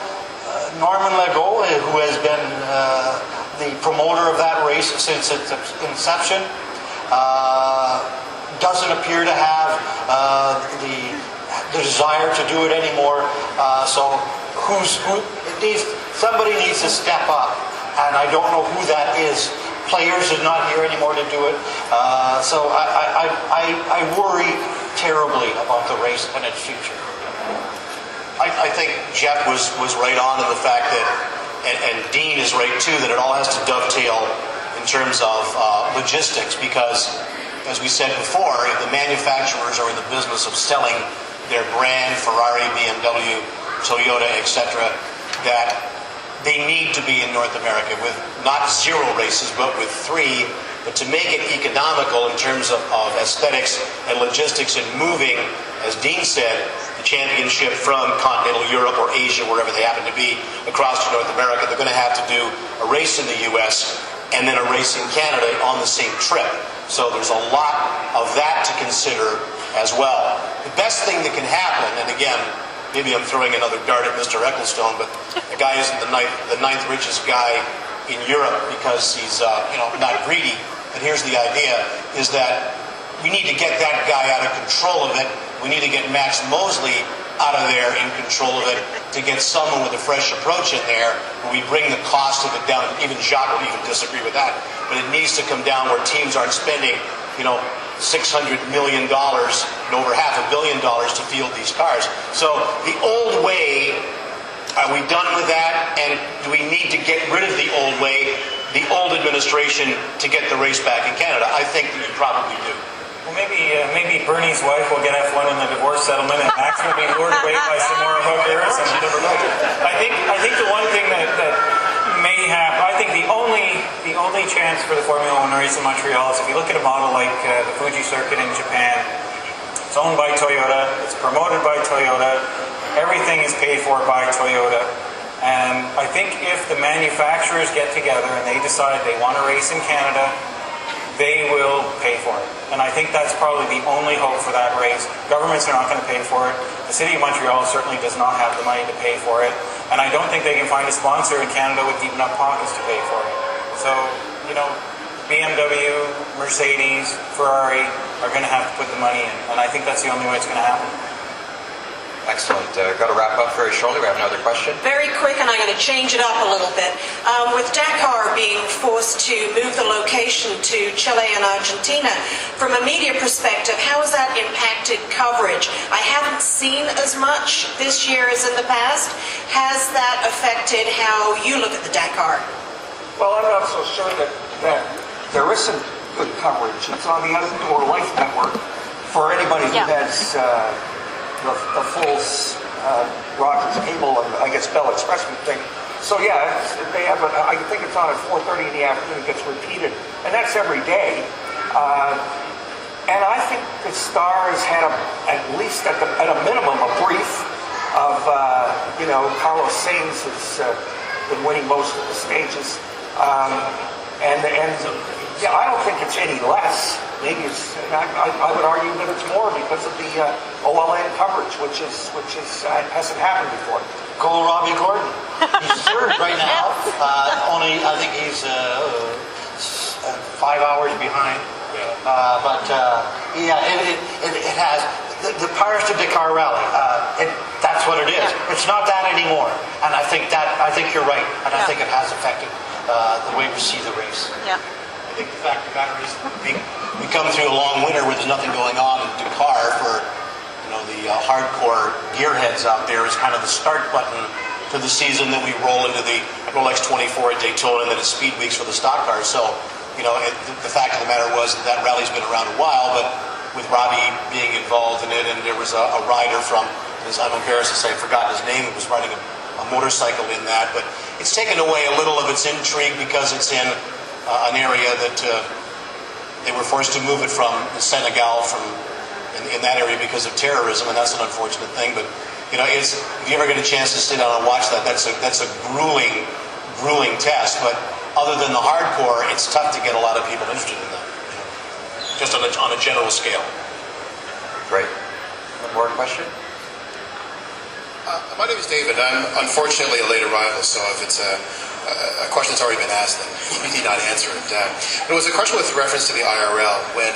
Norman Legault, who has been the promoter of that race since its inception, doesn't appear to have the desire to do it anymore. So somebody needs to step up, and I don't know who that is. Players are not here anymore to do it. So I worry terribly about the race and its future. I think Jeff was right on in the fact that, and Dean is right too, that it all has to dovetail in terms of logistics, because, as we said before, if the manufacturers are in the business of selling their brand, Ferrari, BMW, Toyota, etc., that they need to be in North America with not 0 races, but with 3. But to make it economical in terms of aesthetics and logistics and moving, as Dean said, the championship from continental Europe or Asia, wherever they happen to be, across to North America, they're going to have to do a race in the U.S. and then a race in Canada on the same trip. So there's a lot of that to consider as well. The best thing that can happen, and again, maybe I'm throwing another dart at Mr. Ecclestone, but the guy isn't the ninth richest guy in Europe because he's not greedy. But here's the idea, is that we need to get that guy out of control of it. We need to get Max Mosley out of there in control of it, to get someone with a fresh approach in there where we bring the cost of it down. Even Jacques would even disagree with that. But it needs to come down where teams aren't spending, $600 million and over $500 million to field these cars. So the old way, are we done with that? And do we need to get rid of the old way, the old administration, to get the race back in Canada? I think that you probably do. Well, maybe Bernie's wife will get F1 in the divorce settlement, and Max will be lured away by some more hookers. And I think the one thing that may happen, I think the only chance for the Formula One race in Montreal is if you look at a model like the Fuji circuit in Japan. It's owned by Toyota. It's promoted by Toyota. Everything is paid for by Toyota. And I think if the manufacturers get together and they decide they want to race in Canada, they will pay for it. And I think that's probably the only hope for that race. Governments are not going to pay for it. The City of Montreal certainly does not have the money to pay for it. And I don't think they can find a sponsor in Canada with deep enough pockets to pay for it. So, BMW, Mercedes, Ferrari are going to have to put the money in. And I think that's the only way it's going to happen. Excellent. Got to wrap up very shortly. We have another question. Very quick, and I'm going to change it up a little bit. With Dakar being forced to move the location to Chile and Argentina, from a media perspective, how has that impacted coverage? I haven't seen as much this year as in the past. Has that affected how you look at the Dakar? Well, I'm not so sure that there isn't good coverage. It's on the Outdoor Life Network for anybody who has the full Rogers Cable and I guess Bell Expressman thing. So yeah, they have. I think it's on at 4:30 in the afternoon. It gets repeated, and that's every day. And I think the Star has had at least at a minimum a brief of Carlos Sainz has been winning most of the stages, and I don't think it's any less. Maybe it's. I would argue that it's more because of the OLN coverage, which hasn't happened before. Cole Robbie Gordon. He's third right now. Only I think he's 5 hours behind. It has the Paris to Dakar Rally. That's what it is. It's not that anymore. And I think you're right. And I think it has affected the way we see the race. Yeah. I think the fact of the matter is we come through a long winter where there's nothing going on in Dakar for the hardcore gearheads out there. Is kind of the start button to the season that we roll into the Rolex 24 at Daytona and then the speed weeks for the stock cars. So the fact of the matter was that rally's been around a while, but with Robbie being involved in it, and there was a rider from, I'm embarrassed to say, I've forgotten his name, who was riding a motorcycle in that, but it's taken away a little of its intrigue because it's in an area that they were forced to move it from Senegal, in that area because of terrorism, and that's an unfortunate thing. But You know, if you ever get a chance to sit down and watch that, that's a grueling test. But other than the hardcore, it's tough to get a lot of people interested in that. You know, just on a general scale. Great. One more question? My name is David. I'm unfortunately a late arrival, so if it's a question that's already been asked, then you need not answer it. It was a question with reference to the IRL. When,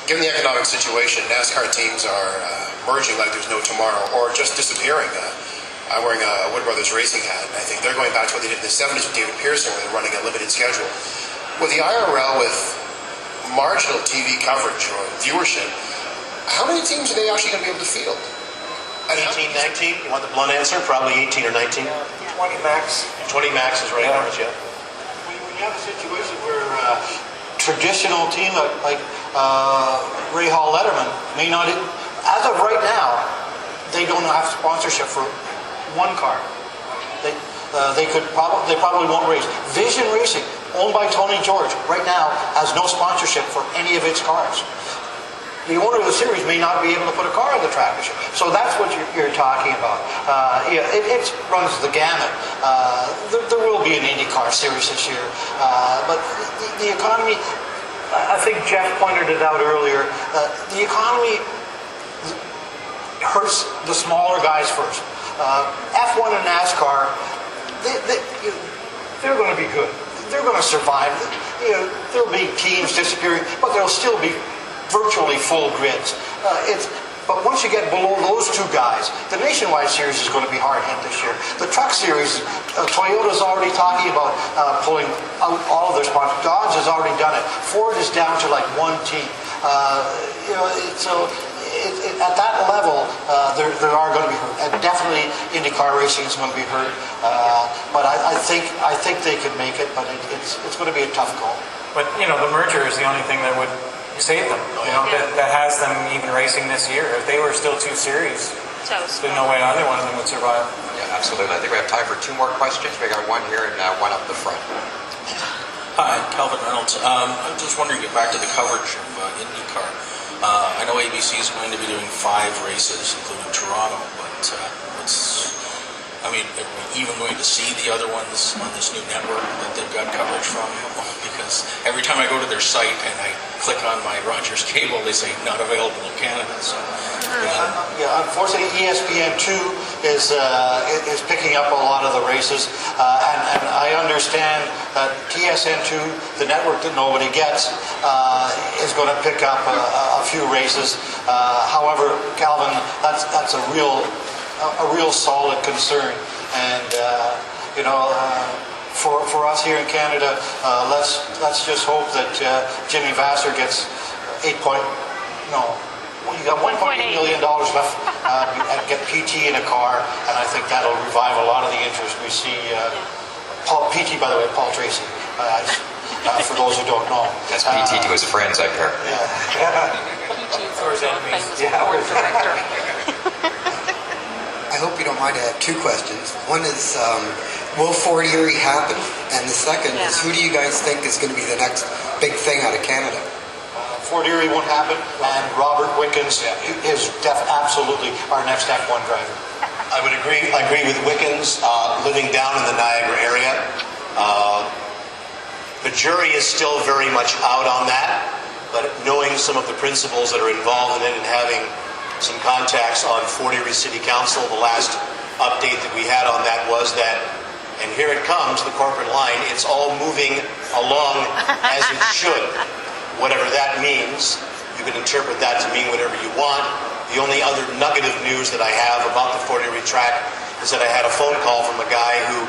given the economic situation, NASCAR teams are merging like there's no tomorrow, or just disappearing. I'm wearing a Wood Brothers racing hat, and I think they're going back to what they did in the 70s with David Pearson, where they're running a limited schedule. With the IRL, with marginal TV coverage or viewership, how many teams are they actually going to be able to field? 18, 19? You want the blunt answer? Probably 18 or 19. 20 max. 20 max is right now, yeah. When you have a situation where traditional team like Ray Hall Letterman may not, as of right now, they don't have sponsorship for one car. They probably won't race. Vision Racing, owned by Tony George, right now has no sponsorship for any of its cars. The owner of the series may not be able to put a car on the track this year. So that's what you're talking about. It runs the gamut. There will be an IndyCar series this year. But the economy, I think Jeff pointed it out earlier, the economy hurts the smaller guys first. F1 and NASCAR, they're going to be good. They're going to survive. There'll be teams disappearing, but there'll still be virtually full grids. But once you get below those two guys, the Nationwide Series is going to be hard hit this year. The Truck Series, Toyota's already talking about pulling out all of their sponsors. Dodge has already done it. Ford is down to like one team. At that level, there are going to be hurt. And definitely IndyCar racing is going to be hurt. But I think they could make it, but it's going to be a tough call. But, the merger is the only thing that would save them, that has them even racing this year. If they were still two series, there's no way either one of them would survive. Yeah, absolutely. I think we have time for two more questions. We got one here and one up the front. Hi, Calvin Reynolds. I'm just wondering, get back to the coverage of IndyCar. I know ABC is going to be doing 5 races, including Toronto, but are we even going to see the other ones on this new network that they've got coverage from? Because every time I go to their site and I click on my Rogers cable, they say not available in Canada. So, unfortunately, ESPN2 is picking up a lot of the races, and I understand that TSN2, the network that nobody gets, is going to pick up a few races. However, Calvin, that's a real solid concern, and for us here in Canada, let's just hope that Jimmy Vassar gets you got $1.8 million left and get PT in a car, and I think that'll revive a lot of the interest we see. PT, by the way, Paul Tracy. For those who don't know, that's PT to his friends, I heard. PT for his enemies. Board director. I hope you don't mind, I have 2 questions. One is, will Fort Erie happen? And the second is, who do you guys think is going to be the next big thing out of Canada? Fort Erie won't happen, and Robert Wickens is absolutely our next F1 driver. I would agree. I agree with Wickens, living down in the Niagara area. The jury is still very much out on that, but knowing some of the principles that are involved in it and having some contacts on Fort Erie City Council, the last update that we had on that was that, and here it comes, the corporate line, it's all moving along as it should. Whatever that means, you can interpret that to mean whatever you want. The only other nugget of news that I have about the Fort Erie track is that I had a phone call from a guy who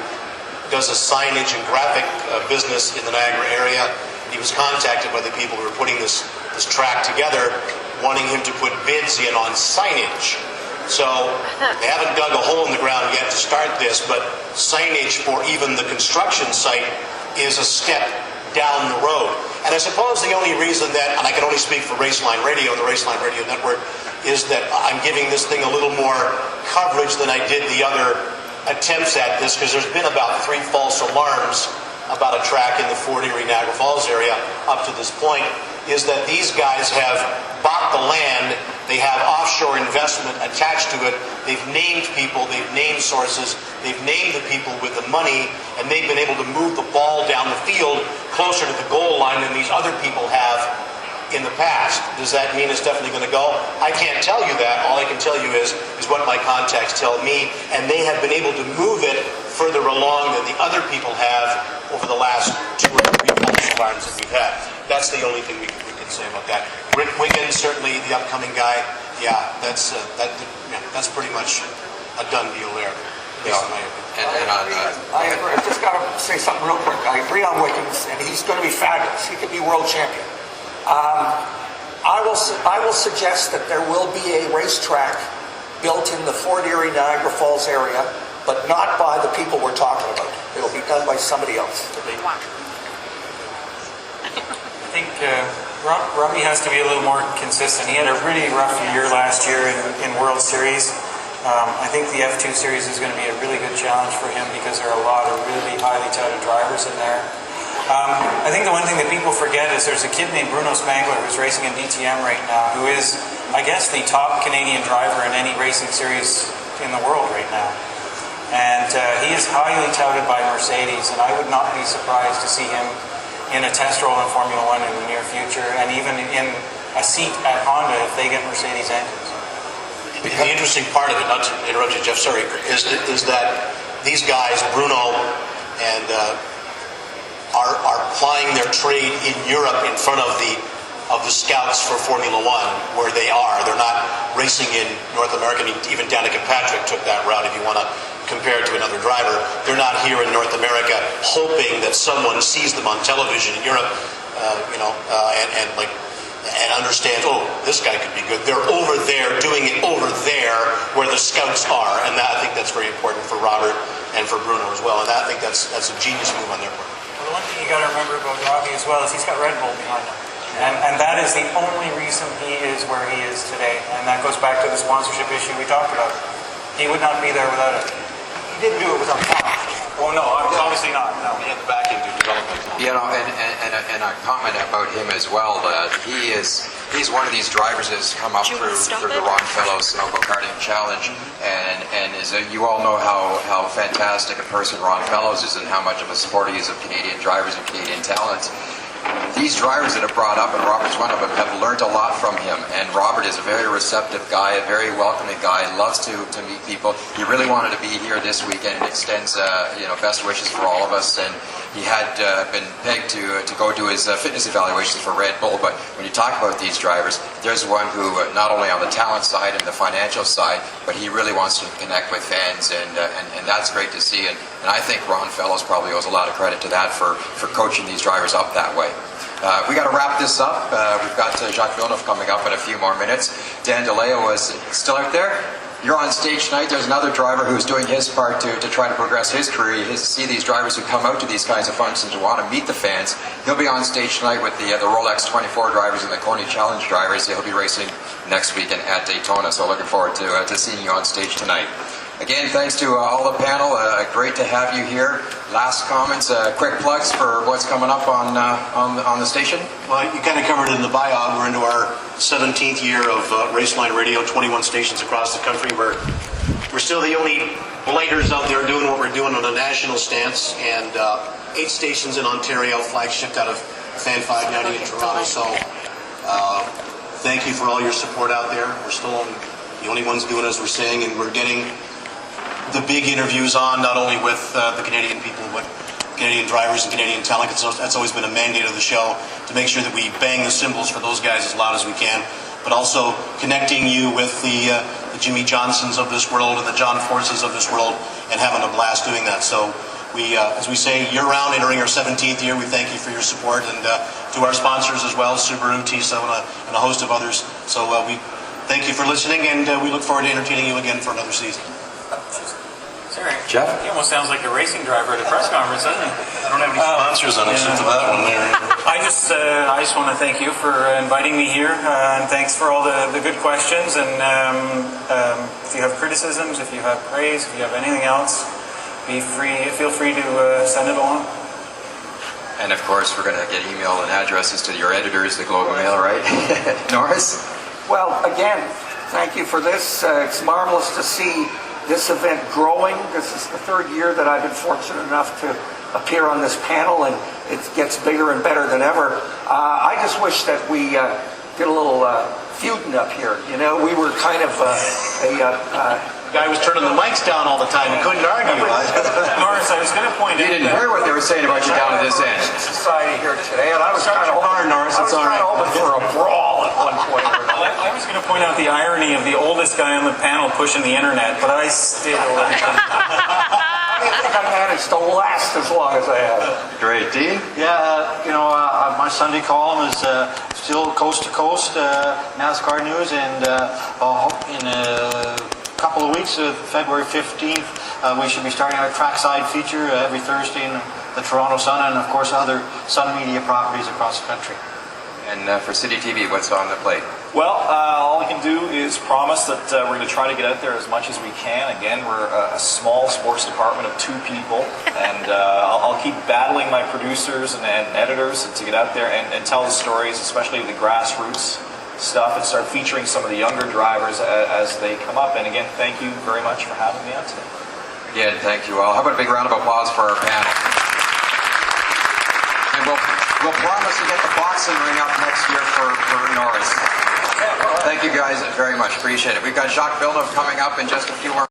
does a signage and graphic business in the Niagara area. He was contacted by the people who were putting this track together, wanting him to put bids in on signage. So they haven't dug a hole in the ground yet to start this, but signage for even the construction site is a step down the road. And I suppose the only reason that, and I can only speak for Raceline Radio and the Raceline Radio Network, is that I'm giving this thing a little more coverage than I did the other attempts at this, because there's been about 3 false alarms about a track in the Fort Erie, Niagara Falls area up to this point. is that these guys have bought the land, they have offshore investment attached to it, they've named people, they've named sources, they've named the people with the money, and they've been able to move the ball down the field closer to the goal line than these other people have in the past. Does that mean it's definitely going to go? I can't tell you that. All I can tell you is what my contacts tell me, and they have been able to move it further along than the other people have over the last 2 or 3 times that we've had. That's the only thing we can say about that. Rick Wiggins, certainly the upcoming guy. Yeah, that's pretty much a done deal there. Yeah. I agree. I've just got to say something real quick. I agree on Wiggins, and he's going to be fabulous. He could be world champion. I will suggest that there will be a racetrack built in the Fort Erie, Niagara Falls area, but not by the people we're talking about. It'll be done by somebody else. I think Robbie has to be a little more consistent. He had a really rough year last year in World Series. I think the F2 Series is going to be a really good challenge for him because there are a lot of really highly touted drivers in there. I think the one thing that people forget is there's a kid named Bruno Spangler who's racing in DTM right now, who is, I guess, the top Canadian driver in any racing series in the world right now. And he is highly touted by Mercedes, and I would not be surprised to see him in a test role in Formula One in the near future, and even in a seat at Honda if they get Mercedes engines. The interesting part of it, not to interrupt you, Jeff, sorry, is that these guys, Bruno and are plying their trade in Europe in front of the scouts for Formula One, where they are. They're not racing in North America. I mean, even Danica Patrick took that route, if you want to compare it to another driver. They're not here in North America hoping that someone sees them on television in Europe, and understands, oh, this guy could be good. They're over there doing it over there where the scouts are, and I think that's very important for Robert and for Bruno as well. And I think that's a genius move on their part. Well, the one thing you got to remember about Robbie as well is he's got Red Bull behind him. And that is the only reason he is where he is today. And that goes back to the sponsorship issue we talked about. He would not be there without it. He didn't do it without talent. Oh, no, obviously not. No, he had the backing to develop it. You know, and a comment about him as well, that he's one of these drivers that's come up through the Ron Fellows Go-Karting Challenge, and as you all know how fantastic a person Ron Fellows is and how much of a support he is of Canadian drivers and Canadian talent. These drivers that are brought up, and Robert's one of them, have learned a lot from him. And Robert is a very receptive guy, a very welcoming guy, loves to meet people. He really wanted to be here this weekend and extends best wishes for all of us. And he had been pegged to go do his fitness evaluations for Red Bull. But when you talk about these drivers, there's one who, not only on the talent side and the financial side, but he really wants to connect with fans, and that's great to see. And I think Ron Fellows probably owes a lot of credit to that for coaching these drivers up that way. We got to wrap this up. We've got Jacques Villeneuve coming up in a few more minutes. Dan DeLeo is still out there. You're on stage tonight. There's another driver who's doing his part to try to progress his career. He see these drivers who come out to these kinds of functions and want to meet the fans. He'll be on stage tonight with the Rolex 24 drivers and the Coney Challenge drivers. He'll be racing next weekend at Daytona. So looking forward to seeing you on stage tonight. Again, thanks to all the panel. Great to have you here. Last comments, quick plugs for what's coming up on the station. Well, you kind of covered it in the bio. We're into our 17th year of Raceline Radio, 21 stations across the country. We're still the only blighters out there doing what we're doing on a national stance, and 8 stations in Ontario, flagship out of Fan 590 in Toronto. So thank you for all your support out there. We're still the only ones doing as we're saying, and we're getting the big interviews on, not only with the Canadian people, but Canadian drivers and Canadian talent. That's always been a mandate of the show, to make sure that we bang the cymbals for those guys as loud as we can, but also connecting you with the Jimmy Johnsons of this world and the John Forces of this world, and having a blast doing that. So we, as we say, year-round, entering our 17th year, we thank you for your support, and to our sponsors as well, Subaru, TISO, and a host of others. So we thank you for listening, and we look forward to entertaining you again for another season. Sorry. Jeff? He almost sounds like a racing driver at a press conference, doesn't he? I don't have any sponsors on except for that one there. I just want to thank you for inviting me here, and thanks for all the good questions. And if you have criticisms, if you have praise, if you have anything else, feel free to send it along. And of course, we're going to get email and addresses to your editors, the Globe and Mail, right? Norris? Well, again, thank you for this. It's marvelous to see this event growing. This is the third year that I've been fortunate enough to appear on this panel, and it gets bigger and better than ever. I just wish that we did a little feuding up here. You know, we were kind of Guy was turning the mics down all the time. He couldn't argue. Norris, I was going to point out. You didn't hear what they were saying about you down at this end. Society here today, and I was kind of hoping, Norris, it's all right. hoping for a brawl at one point or another. I was going to point out the irony of the oldest guy on the panel pushing the internet, but I still. I think I managed to last as long as I have. Great. Dean? Yeah, my Sunday column is still coast to coast NASCAR news, and in a couple of weeks, February 15th, we should be starting our trackside feature every Thursday in the Toronto Sun, and of course other Sun Media properties across the country. And for CityTV, what's on the plate? Well, all I can do is promise that we're going to try to get out there as much as we can. Again, we're a small sports department of 2 people, and I'll keep battling my producers and editors to get out there and tell the stories, especially the grassroots stuff, and start featuring some of the younger drivers as they come up. And again, thank you very much for having me on today. Again, thank you all. How about a big round of applause for our panel? And we'll promise to get the boxing ring up next year for Norris. Thank you guys very much. Appreciate it. We've got Jacques Villeneuve coming up in just a few more